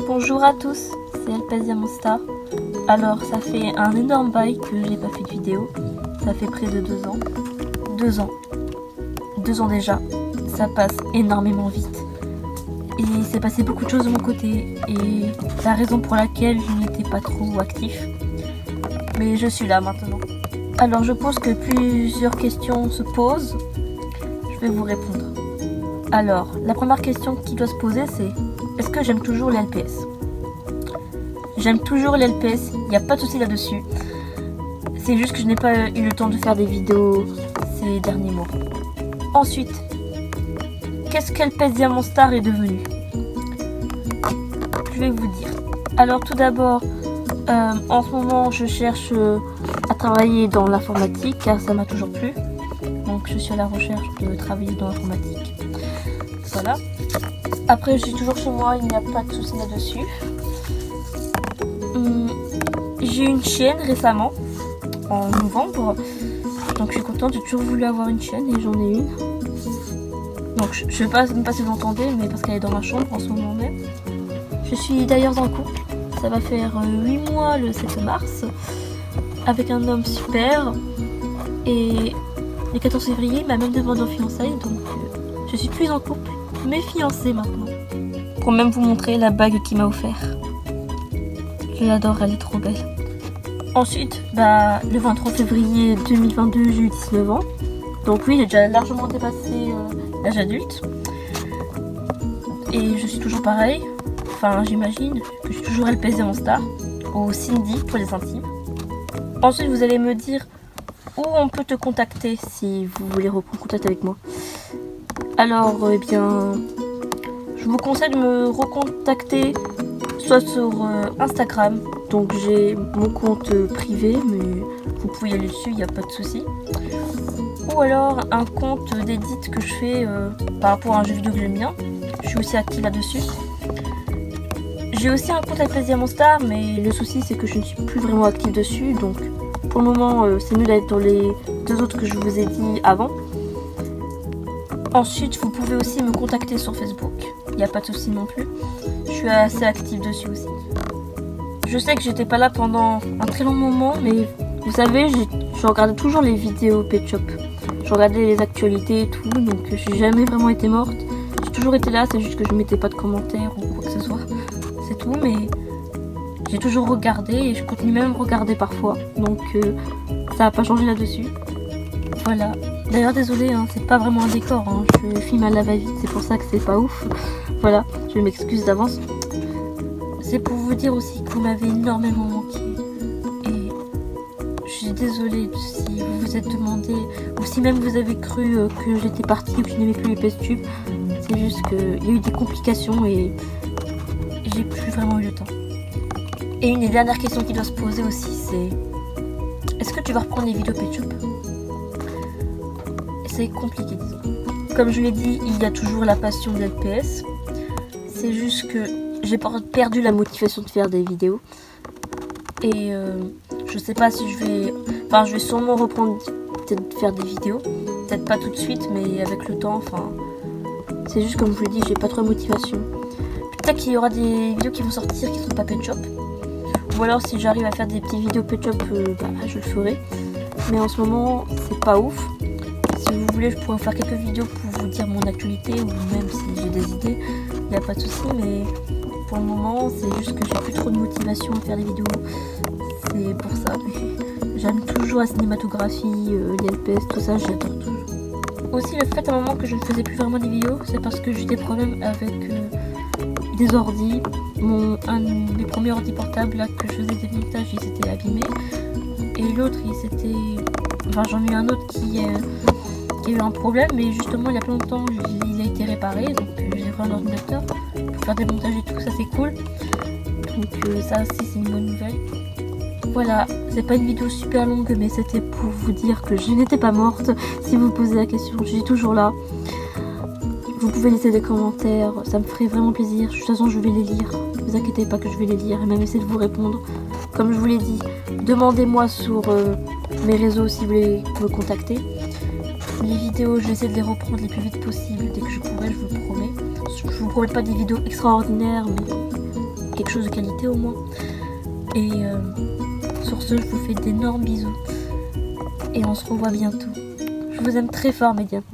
Bonjour à tous, c'est Elpezia Monstar. Alors ça fait un énorme bail que j'ai pas fait de vidéo. Ça fait près de 2 ans. 2 ans. 2 ans déjà. Ça passe énormément vite. Et il s'est passé beaucoup de choses de mon côté. Et la raison pour laquelle je n'étais pas trop actif. Mais je suis là maintenant. Alors je pense que plusieurs questions se posent. Je vais vous répondre. Alors, la première question qui doit se poser c'est: est-ce que j'aime toujours les LPS? J'aime toujours les LPS, il n'y a pas de souci là-dessus. C'est juste que je n'ai pas eu le temps de faire des vidéos ces derniers mois. Ensuite, qu'est-ce qu'Elpezia Monstar est devenu? Je vais vous dire. Alors tout d'abord, en ce moment je cherche à travailler dans l'informatique car ça m'a toujours plu. Donc je suis à la recherche de travailler dans l'informatique. Voilà. Après je suis toujours chez moi, il n'y a pas de souci là-dessus. J'ai eu une chaîne récemment, en novembre. Donc je suis contente, j'ai toujours voulu avoir une chaîne et j'en ai une. Donc je ne sais pas si vous entendez, mais parce qu'elle est dans ma chambre en ce moment même. Je suis d'ailleurs en couple, ça va faire 8 mois le 7 mars, avec un homme super. Et le 14 février, il m'a même demandé en fiançailles, donc je suis plus en couple, mais fiancée maintenant. Pour même vous montrer la bague qu'il m'a offert. Je l'adore, elle est trop belle. Ensuite, le 23 février 2022, j'ai eu 19 ans. Donc oui, j'ai déjà largement dépassé l'âge adulte. Et je suis toujours pareil. Enfin, j'imagine que je suis toujours Elpezia Monstar, ou Cindy pour les intimes. Ensuite, vous allez me dire où on peut te contacter si vous voulez reprendre contact avec moi. Alors, eh bien, je vous conseille de me recontacter soit sur Instagram. Donc j'ai mon compte privé, mais vous pouvez aller dessus, il n'y a pas de souci. Ou alors un compte d'édit que je fais par rapport à un jeu vidéo que j'aime bien. Je suis aussi active là-dessus. J'ai aussi un compte Elpezia Monstar, mais le souci c'est que je ne suis plus vraiment active dessus. Donc pour le moment, c'est mieux d'être dans les 2 autres que je vous ai dit avant. Ensuite, vous pouvez aussi me contacter sur Facebook. Il n'y a pas de souci non plus. Je suis assez active dessus aussi. Je sais que j'étais pas là pendant un très long moment, mais vous savez, je regardais toujours les vidéos Pet Shop. Je regardais les actualités et tout, donc j'ai jamais vraiment été morte. J'ai toujours été là, c'est juste que je mettais pas de commentaires ou quoi que ce soit. C'est tout, mais j'ai toujours regardé et je continue même à regarder parfois. Donc ça n'a pas changé là-dessus. Voilà. D'ailleurs, désolé, hein, c'est pas vraiment un décor. Hein. Je filme à la va-vite, c'est pour ça que c'est pas ouf. Voilà, je m'excuse d'avance. C'est pour vous dire aussi que vous m'avez énormément manqué. Et je suis désolée si vous vous êtes demandé, ou si même vous avez cru que j'étais partie ou que je n'aimais plus les PSTube. C'est juste qu'il y a eu des complications et j'ai plus vraiment eu le temps. Et une des dernières questions qui doit se poser aussi, c'est: est-ce que tu vas reprendre les vidéos PetShop? C'est compliqué, disons. Comme je l'ai dit, il y a toujours la passion de l'LPS. C'est juste que j'ai perdu la motivation de faire des vidéos. Et je sais pas si je vais... Enfin, je vais sûrement reprendre peut-être faire des vidéos. Peut-être pas tout de suite, mais avec le temps, enfin... C'est juste comme je vous l'ai dit, j'ai pas trop de motivation. Peut-être qu'il y aura des vidéos qui vont sortir qui sont pas Pet Shop. Ou alors si j'arrive à faire des petites vidéos Pet Shop, je le ferai. Mais en ce moment, c'est pas ouf. Si vous voulez, je pourrais faire quelques vidéos pour vous dire mon actualité, ou même si j'ai des idées, il n'y a pas de souci, mais pour le moment, c'est juste que j'ai plus trop de motivation à faire des vidéos. C'est pour ça, mais j'aime toujours la cinématographie, les LPS, tout ça, j'adore toujours. Aussi, le fait à un moment que je ne faisais plus vraiment des vidéos, c'est parce que j'ai des problèmes avec des ordis. Un des premiers ordis portables là, que je faisais des montages, il s'était abîmé. Et l'autre, j'en ai eu un autre qui a eu un problème, mais justement il y a pas longtemps il a été réparé, donc j'ai pris un ordinateur pour faire des montages et tout, ça c'est cool. Donc ça aussi c'est une bonne nouvelle. Voilà, c'est pas une vidéo super longue, mais c'était pour vous dire que je n'étais pas morte. Si vous posez la question, je suis toujours là. Vous pouvez laisser des commentaires, ça me ferait vraiment plaisir. De toute façon je vais les lire, ne vous inquiétez pas que je vais les lire et même essayer de vous répondre. Comme je vous l'ai dit, demandez-moi sur mes réseaux si vous voulez me contacter. Les vidéos, je vais essayer de les reprendre le plus vite possible dès que je pourrai, je vous le promets. Je vous promets pas des vidéos extraordinaires, mais quelque chose de qualité au moins. Et sur ce, je vous fais d'énormes bisous. Et on se revoit bientôt. Je vous aime très fort, mes diamants.